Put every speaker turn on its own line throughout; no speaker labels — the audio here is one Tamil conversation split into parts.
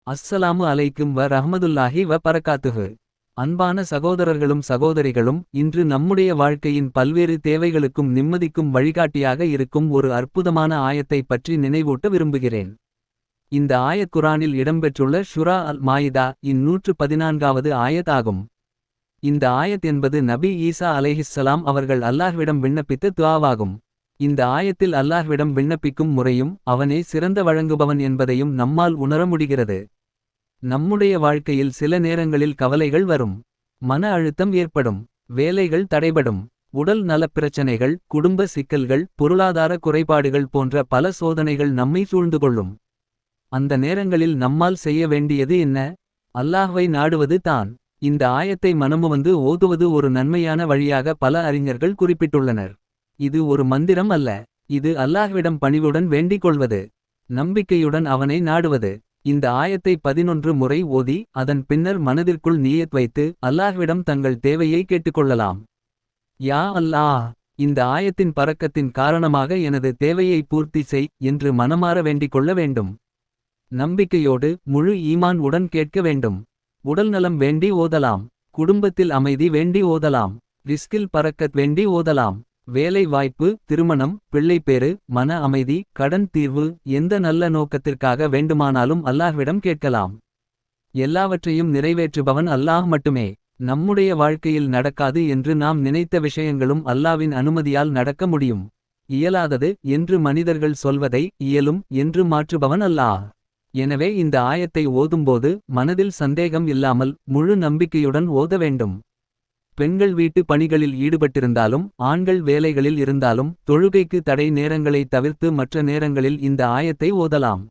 அஸ்ஸலாமு அலைக்கும் வ ரஹ்மதுல்லாஹி வ பரகாத்துஹு. அன்பான சகோதரர்களும் சகோதரிகளும், இன்று நம்முடைய வாழ்க்கையின் பல்வேறு தேவைகளுக்கும் நிம்மதிக்கும் வழிகாட்டியாக இருக்கும் ஒரு அற்புதமான ஆயத்தைப் பற்றி நினைவூட்ட விரும்புகிறேன். இந்த ஆயத் குர்ஆனில் இடம்பெற்றுள்ள ஷூரா அல் மாயிதா இன் 114வது ஆயத் ஆகும். இந்த ஆயத் என்பது நபி ஈசா அலைஹிஸ்ஸலாம் அவர்கள் அல்லாஹ்விடம் விண்ணப்பித்த துஆவாகும். இந்த ஆயத்தில் அல்லாஹ்விடம் விண்ணப்பிக்கும் முறையும் அவனே சிறந்த வழங்குபவன் என்பதையும் நம்மால் உணர முடிகிறது. நம்முடைய வாழ்க்கையில் சில நேரங்களில் கவலைகள் வரும். மன அழுத்தம் ஏற்படும். வேலைகள் தடைபடும். உடல் நலப் பிரச்சனைகள், குடும்ப சிக்கல்கள், பொருளாதார குறைபாடுகள் போன்ற பல சோதனைகள் நம்மை சூழ்ந்து கொள்ளும். அந்த நேரங்களில் நம்மால் செய்ய வேண்டியது என்ன? அல்லாஹ்வை நாடுவது தான். இந்த ஆயத்தை மனமுவந்து ஓதுவது ஒரு நன்மையான வழியாக பல அறிஞர்கள் குறிப்பிட்டுள்ளனர். இது ஒரு மந்திரம் அல்ல. இது அல்லாஹ்விடம் பணிவுடன் வேண்டிக் கொள்வது. நம்பிக்கையுடன் அவனை நாடுவது. இந்த ஆயத்தை 11 முறை ஓதி அதன் பின்னர் மனதிற்குள் நியத் வைத்து அல்லாஹ்விடம் தங்கள் தேவையை கேட்டுக்கொள்ளலாம். யா அல்லாஹ், இந்த ஆயத்தின் பரக்கத்தின் காரணமாக எனது தேவையை பூர்த்தி செய் என்று மனமாற வேண்டிக் கொள்ள வேண்டும். நம்பிக்கையோடு முழு ஈமான் உடன் கேட்க வேண்டும். உடல்நலம் வேண்டி ஓதலாம். குடும்பத்தில் அமைதி வேண்டி ஓதலாம். ரிஸ்கில் பரக்கத் வேண்டி ஓதலாம். வேலை வாய்ப்பு, திருமணம், பிள்ளைப்பேறு, மன அமைதி, கடன் தீர்வு, எந்த நல்ல நோக்கத்திற்காக வேண்டுமானாலும் அல்லாஹ்விடம் கேட்கலாம். எல்லாவற்றையும் நிறைவேற்றுபவன் அல்லாஹ் மட்டுமே. நம்முடைய வாழ்க்கையில் நடக்காது என்று நாம் நினைத்த விஷயங்களும் அல்லாஹ்வின் அனுமதியால் நடக்க முடியும். இயலாதது என்று மனிதர்கள் சொல்வதை இயலும் என்று மாற்றுபவன் அல்லாஹ். எனவே இந்த ஆயத்தை ஓதும்போது மனதில் சந்தேகம் இல்லாமல் முழு நம்பிக்கையுடன் ஓத வேண்டும். பெண்கள் வீட்டு பணிகளில் ஈடுபட்டிருந்தாலும், ஆண்கள் வேலைகளில் இருந்தாலும், தொழுகைக்கு தடை நேரங்களை தவிர்த்து மற்ற நேரங்களில் இந்த ஆயத்தை ஓதலாம்.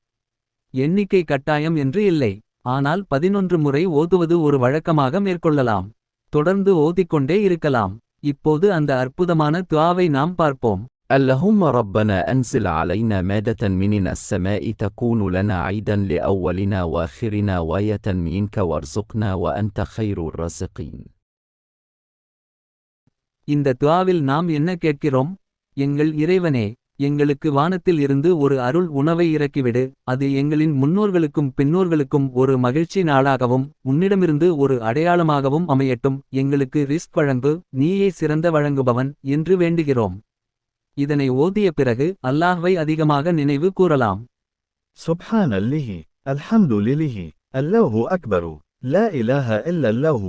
எண்ணிக்கை கட்டாயம் என்று இல்லை. ஆனால் 11 முறை ஓதுவது ஒரு வழக்கமாக மேற்கொள்ளலாம். தொடர்ந்து ஓதிக்கொண்டே இருக்கலாம். இப்போது அந்த அற்புதமான துஆவை நாம் பார்ப்போம்.
اللهم ربنا أنزل علينا مادة من السماء تكون لنا عيدا لأولنا وآخرنا وآية منك وارزقنا وأنت خير الرازقين.
இந்த துஆவில் நாம் என்ன கேட்கிறோம்? எங்கள் இறைவனே, எங்களுக்கு வானத்தில் இருந்து ஒரு அருள் உணவை இறக்கிவிடு. அது எங்களின் முன்னோர்களுக்கும் பின்னோர்களுக்கும் ஒரு மகிழ்ச்சி நாளாகவும் உன்னிடமிருந்து ஒரு அடையாளமாகவும் அமையட்டும். எங்களுக்கு ரிஸ்க் வழங்கு, நீயே சிறந்த வழங்குபவன் என்று வேண்டுகிறோம். இதனை ஓதிய பிறகு அல்லாஹ்வை அதிகமாக நினைவு கூறலாம்.
سبحان الله الحمد لله الله أكبر لا إله إلا الله.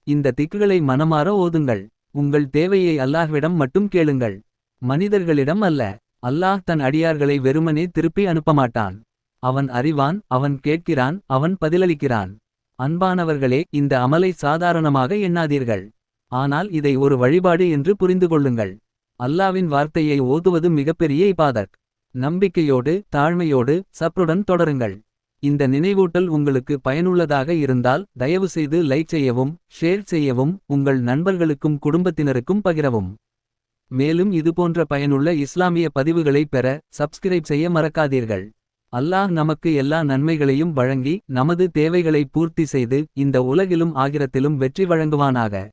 இந்த திக்குகளை மனமாற ஓதுங்கள். உங்கள் தேவையை அல்லாஹ்விடம் மட்டும் கேளுங்கள். மனிதர்களிடம் அல்ல. அல்லாஹ் தன் அடியார்களை வெறுமனே திருப்பி அனுப்பமாட்டான். அவன் அறிவான், அவன் கேட்கிறான், அவன் பதிலளிக்கிறான். அன்பானவர்களே, இந்த அமலை சாதாரணமாக எண்ணாதீர்கள். ஆனால் இதை ஒரு வழிபாடு என்று புரிந்து கொள்ளுங்கள். அல்லாவின் வார்த்தையை ஓதுவது மிகப்பெரிய இபாதத். நம்பிக்கையோடு, தாழ்மையோடு, சப்ருடன் தொடருங்கள். இந்த நினைவூட்டல் உங்களுக்கு பயனுள்ளதாக இருந்தால் தயவுசெய்து லைக் செய்யவும், ஷேர் செய்யவும், உங்கள் நண்பர்களுக்கும் குடும்பத்தினருக்கும் பகிரவும். மேலும் இதுபோன்ற பயனுள்ள இஸ்லாமிய பதிவுகளை பெற சப்ஸ்கிரைப் செய்ய மறக்காதீர்கள். அல்லாஹ் நமக்கு எல்லா நன்மைகளையும் வழங்கி நமது தேவைகளை பூர்த்தி செய்து இந்த உலகிலும் ஆகிரத்திலும் வெற்றி வழங்குவானாக.